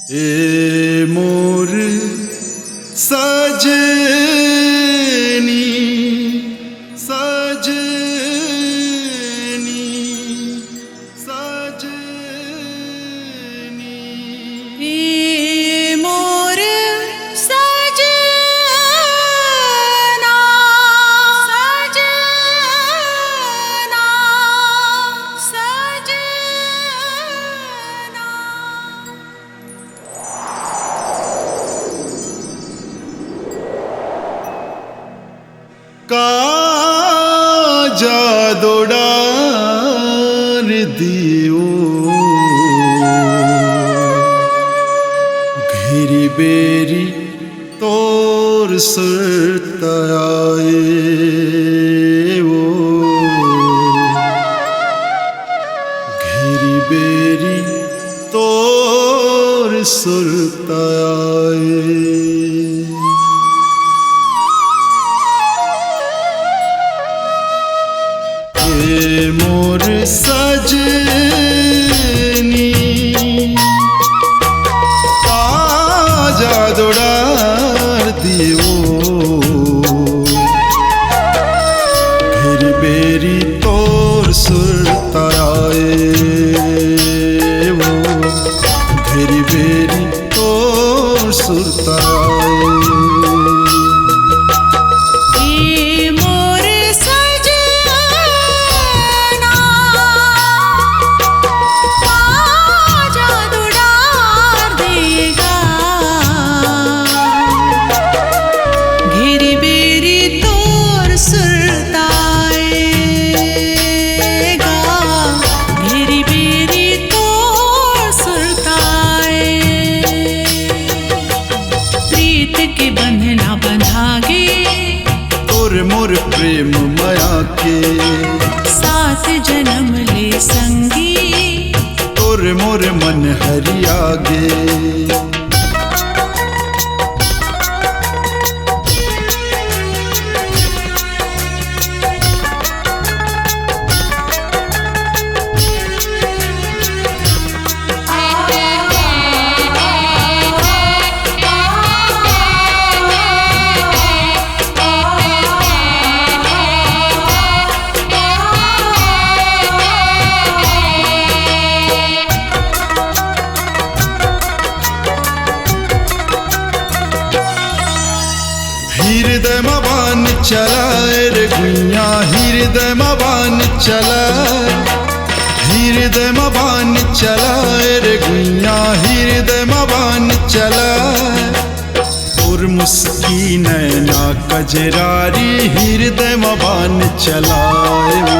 ए मोर सजनी सजनी सजनी ए मोर सजना सजना सजना काजा दोडार दियो घेरी बेरी तोर सरताए वो घेरी बेरी तोर सरताए मोर सजनी काजा दोडार दियो घेरी बेरी तोर सुरताए वो घेरी बेरी तोर सुरताए मोर प्रेम माया के सात जन्म ले संगी तोर मोर मन हरियागे हृदय मबान चलाए रे गुइया हृदय मबान चलाए हृदय मबान चलाए रे गुइया हृदय मबान चलाए और मुस्की नैना कजरारी हृदय मबान चलाए वो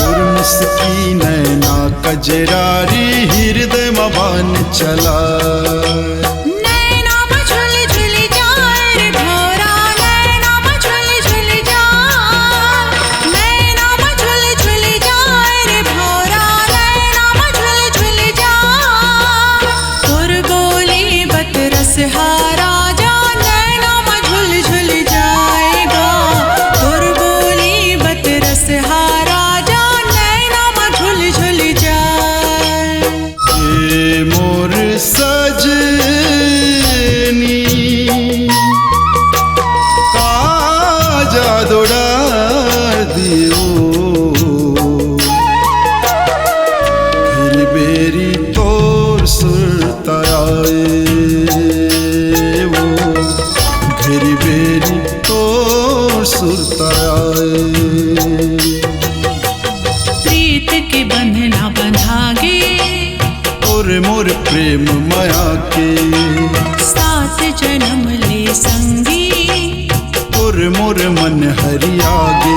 और मुस्की नैना कजरारी हृदय मबान चलाए सजनी काजा दोडार दियो घेरी बेरी तोर सुरताए वो घेरी बेरी तोर सुरताए प्रीत के बंधना बंधागे मोर प्रेम माया के सात जन्म ले संगी तोर मोर मन हरियागे।